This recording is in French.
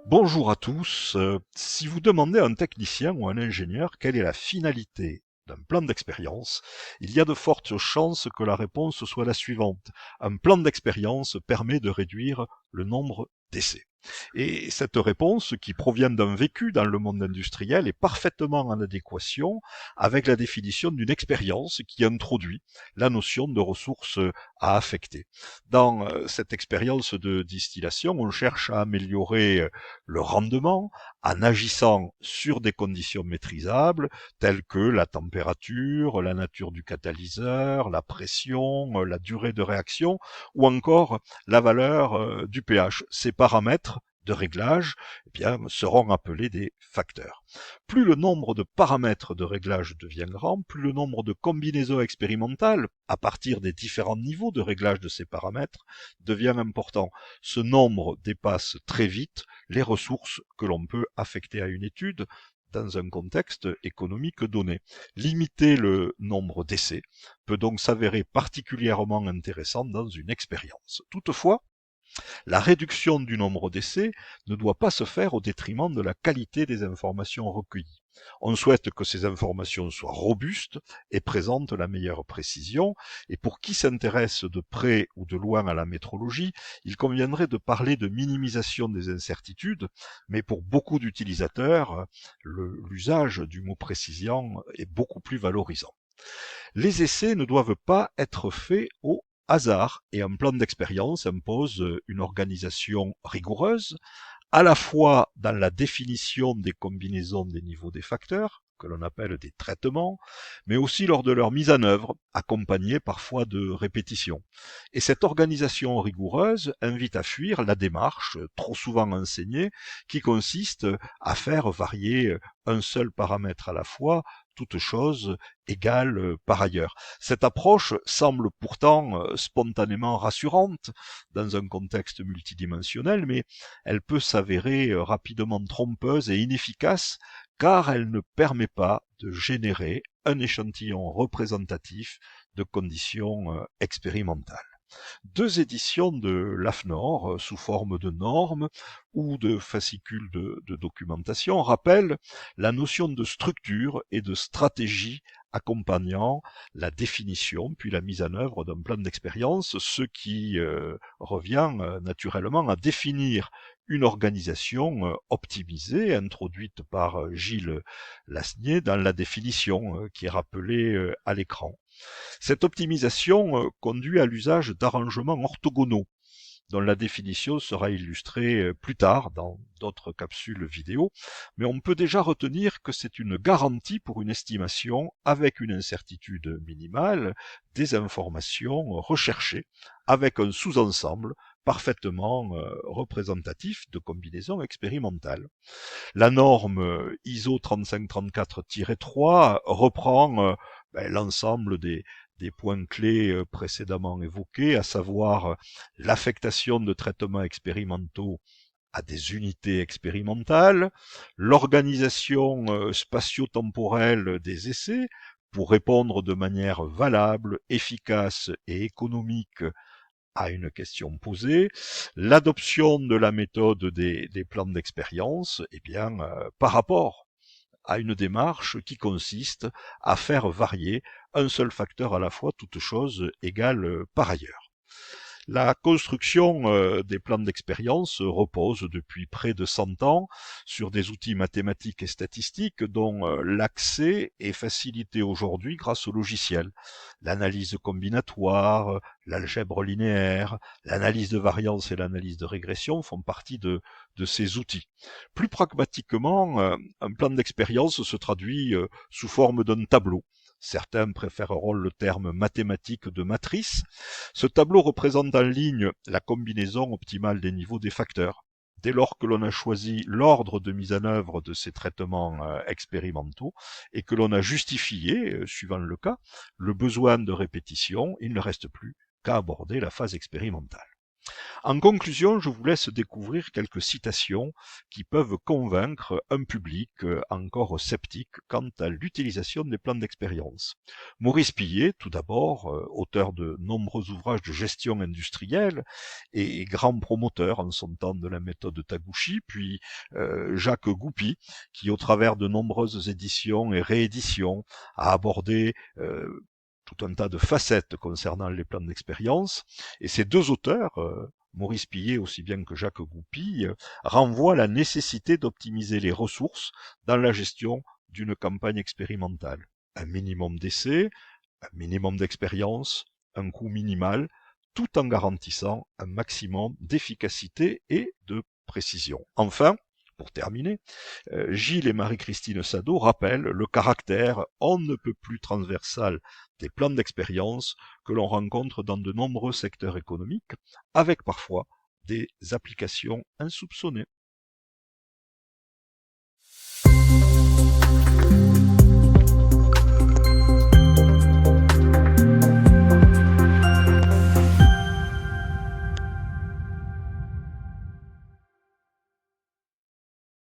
Bonjour à tous. Si vous demandez à un technicien ou à un ingénieur quelle est la finalité d'un plan d'expérience, il y a de fortes chances que la réponse soit la suivante. Un plan d'expérience permet de réduire le nombre d'essais. Et cette réponse, qui provient d'un vécu dans le monde industriel, est parfaitement en adéquation avec la définition d'une expérience qui introduit la notion de ressources à affecter. Dans cette expérience de distillation, on cherche à améliorer le rendement en agissant sur des conditions maîtrisables telles que la température, la nature du catalyseur, la pression, la durée de réaction ou encore la valeur du pH. Ces paramètres de réglage seront appelés des facteurs. Plus le nombre de paramètres de réglage devient grand, plus le nombre de combinaisons expérimentales à partir des différents niveaux de réglage de ces paramètres devient important. Ce nombre dépasse très vite les ressources que l'on peut affecter à une étude dans un contexte économique donné. Limiter le nombre d'essais peut donc s'avérer particulièrement intéressant dans une expérience. Toutefois, la réduction du nombre d'essais ne doit pas se faire au détriment de la qualité des informations recueillies. On souhaite que ces informations soient robustes et présentent la meilleure précision, et pour qui s'intéresse de près ou de loin à la métrologie, il conviendrait de parler de minimisation des incertitudes, mais pour beaucoup d'utilisateurs, l'usage du mot précision est beaucoup plus valorisant. Les essais ne doivent pas être faits au hasard, et un plan d'expérience impose une organisation rigoureuse, à la fois dans la définition des combinaisons des niveaux des facteurs, que l'on appelle des traitements, mais aussi lors de leur mise en œuvre, accompagnée parfois de répétitions. Et cette organisation rigoureuse invite à fuir la démarche, trop souvent enseignée, qui consiste à faire varier un seul paramètre à la fois, toute chose égale par ailleurs. Cette approche semble pourtant spontanément rassurante dans un contexte multidimensionnel, mais elle peut s'avérer rapidement trompeuse et inefficace car elle ne permet pas de générer un échantillon représentatif de conditions expérimentales. Deux éditions de l'AFNOR, sous forme de normes ou de fascicules de documentation, rappellent la notion de structure et de stratégie accompagnant la définition puis la mise en œuvre d'un plan d'expérience, ce qui revient naturellement à définir une organisation optimisée, introduite par Gilles Lasnier dans la définition qui est rappelée à l'écran. Cette optimisation conduit à l'usage d'arrangements orthogonaux, dont la définition sera illustrée plus tard dans d'autres capsules vidéo, mais on peut déjà retenir que c'est une garantie pour une estimation avec une incertitude minimale des informations recherchées, avec un sous-ensemble parfaitement représentatif de combinaisons expérimentales. La norme ISO 3534-3 reprend l'ensemble des points clés précédemment évoqués, à savoir l'affectation de traitements expérimentaux à des unités expérimentales, l'organisation spatio-temporelle des essais pour répondre de manière valable, efficace et économique à une question posée, l'adoption de la méthode des plans d'expérience, par rapport à une démarche qui consiste à faire varier un seul facteur à la fois, toute chose égale par ailleurs. La construction des plans d'expérience repose depuis près de 100 ans sur des outils mathématiques et statistiques dont l'accès est facilité aujourd'hui grâce aux logiciels. L'analyse combinatoire, l'algèbre linéaire, l'analyse de variance et l'analyse de régression font partie de ces outils. Plus pragmatiquement, un plan d'expérience se traduit sous forme d'un tableau. Certains préféreront le terme mathématique de matrice. Ce tableau représente en ligne la combinaison optimale des niveaux des facteurs. Dès lors que l'on a choisi l'ordre de mise en œuvre de ces traitements expérimentaux et que l'on a justifié, suivant le cas, le besoin de répétition, il ne reste plus qu'à aborder la phase expérimentale. En conclusion, je vous laisse découvrir quelques citations qui peuvent convaincre un public encore sceptique quant à l'utilisation des plans d'expérience. Maurice Pillet, tout d'abord, auteur de nombreux ouvrages de gestion industrielle et grand promoteur en son temps de la méthode Taguchi, puis Jacques Goupy, qui au travers de nombreuses éditions et rééditions a abordé tout un tas de facettes concernant les plans d'expérience. Et ces deux auteurs, Maurice Pillet aussi bien que Jacques Goupy, renvoient à la nécessité d'optimiser les ressources dans la gestion d'une campagne expérimentale. Un minimum d'essais, un minimum d'expérience, un coût minimal, tout en garantissant un maximum d'efficacité et de précision. Enfin, pour terminer, Gilles et Marie-Christine Sado rappellent le caractère on ne peut plus transversal des plans d'expérience que l'on rencontre dans de nombreux secteurs économiques, avec parfois des applications insoupçonnées.